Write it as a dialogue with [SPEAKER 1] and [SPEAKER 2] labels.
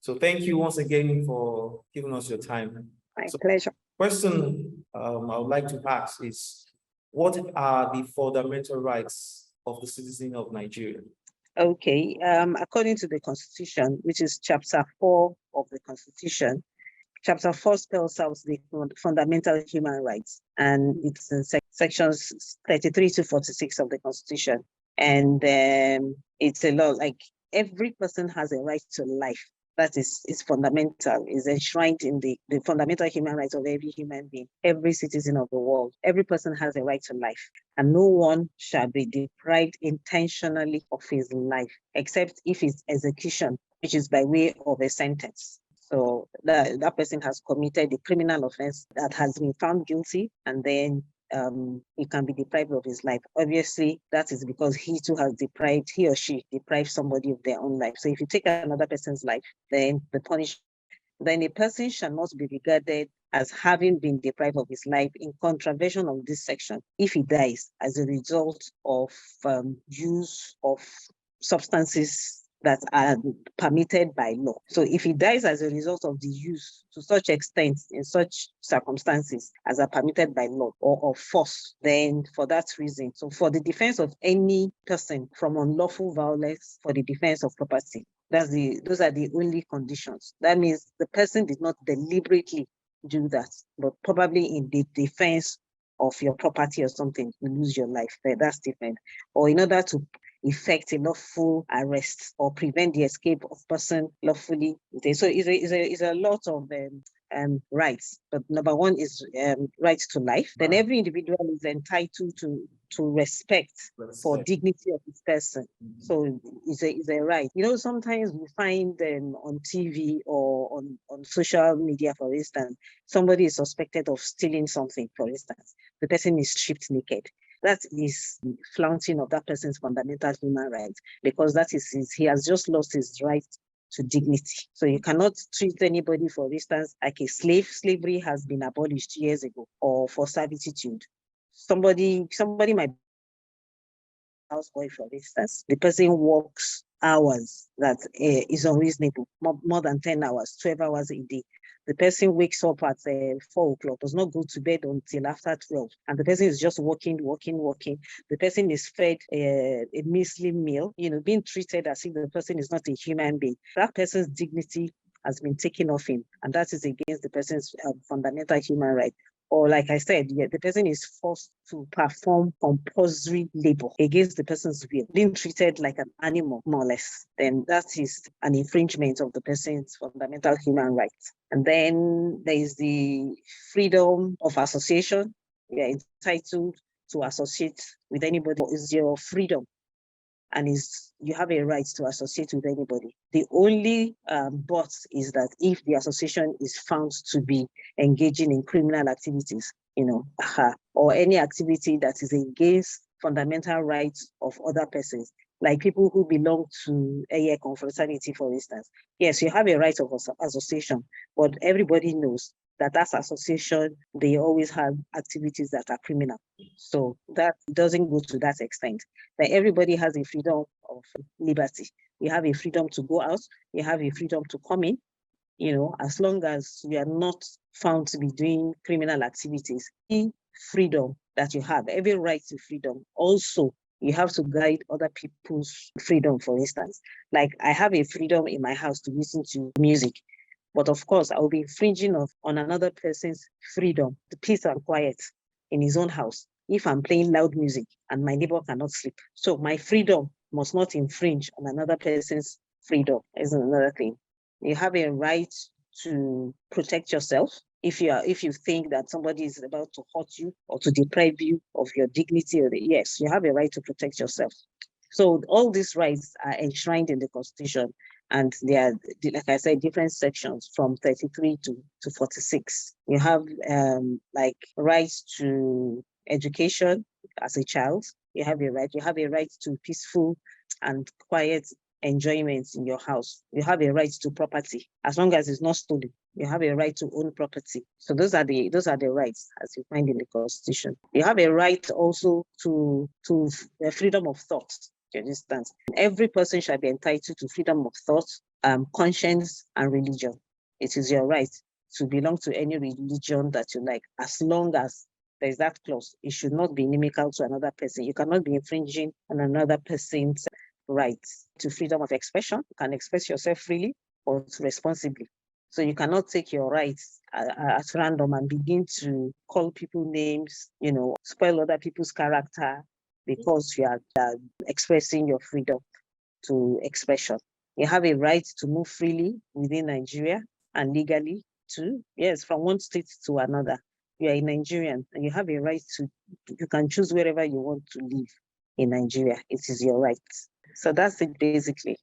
[SPEAKER 1] So thank you once again for giving us your time.
[SPEAKER 2] My
[SPEAKER 1] So
[SPEAKER 2] pleasure.
[SPEAKER 1] question I would like to ask is, what are the fundamental rights of the citizen of Nigeria?
[SPEAKER 2] Okay, according to the Constitution, which is Chapter 4 of the Constitution, Chapter 4 spells out the fundamental human rights, and it's in sections 33 to 46 of the Constitution. And it's a law, like every person has a right to life. That is fundamental, is enshrined in the fundamental human rights of every human being, every citizen of the world. Every person has a right to life, and no one shall be deprived intentionally of his life, except if it's execution, which is by way of a sentence. So that person has committed a criminal offense that has been found guilty, and then he can be deprived of his life. Obviously, that is because he or she deprived somebody of their own life. So if you take another person's life, then then a person shall not be regarded as having been deprived of his life in contravention of this section if he dies as a result of use of substances that are permitted by law. So if he dies as a result of the use to such extent in such circumstances as are permitted by law or of force, then for that reason, so for the defense of any person from unlawful violence, for the defense of property, those are the only conditions. That means the person did not deliberately do that, but probably in the defense of your property or something, you lose your life. That's different. Or in order to effect a lawful arrest or prevent the escape of person lawfully. So it's a lot of rights. But number one is right to life. Then every individual is entitled to respect for dignity of his person. So it's a right. You know, sometimes we find on TV or on social media, for instance, somebody is suspected of stealing something, for instance. The person is stripped naked. That is flaunting of that person's fundamental human rights, because he has just lost his right to dignity. So you cannot treat anybody, for instance, like a slave. Slavery has been abolished years ago, or for servitude. Somebody might be a houseboy, for instance. The person works hours that is unreasonable, more than 10 hours, 12 hours a day. The person wakes up at 4 o'clock, does not go to bed until after 12, and the person is just working. The person is fed a measly meal, being treated as if the person is not a human being. That person's dignity has been taken off him, and that is against the person's fundamental human right. Or like I said, the person is forced to perform compulsory labor against the person's will, being treated like an animal, more or less, then that is an infringement of the person's fundamental human rights. And then there is the freedom of association. You are entitled to associate with anybody. It's your freedom, and you have a right to associate with anybody. The only but is that if the association is found to be engaging in criminal activities, or any activity that is against fundamental rights of other persons, like people who belong to a confraternity, for instance. Yes, you have a right of association, but everybody knows that association, they always have activities that are criminal. So that doesn't go to that extent. That everybody has a freedom of liberty. You have a freedom to go out. You have a freedom to come in, as long as you are not found to be doing criminal activities. The freedom that you have, every right to freedom. Also, you have to guide other people's freedom, for instance. Like I have a freedom in my house to listen to music. But of course, I will be infringing on another person's freedom, the peace and quiet in his own house, if I'm playing loud music and my neighbor cannot sleep. So my freedom must not infringe on another person's freedom, is another thing. You have a right to protect yourself. If you think that somebody is about to hurt you or to deprive you of your dignity, yes, you have a right to protect yourself. So all these rights are enshrined in the Constitution, and they are, like I said, different sections from 33 to 46. You have like rights to education as a child. You have a right to peaceful and quiet enjoyment in your house. You have a right to property, as long as it's not stolen. You have a right to own property. So those are the rights as you find in the Constitution. You have a right also to the freedom of thought. For instance, every person shall be entitled to freedom of thought conscience and religion. It is your right to belong to any religion that you like, as long as there's that clause. It should not be inimical to another person. You cannot be infringing on another person's rights to freedom of expression. You can express yourself freely but responsibly. So you cannot take your rights at random and begin to call people names, spoil other people's character because you are expressing your freedom to expression. You have a right to move freely within Nigeria and legally too. Yes, from one state to another. You are a Nigerian and you have a right you can choose wherever you want to live in Nigeria. It is your right. So that's it basically.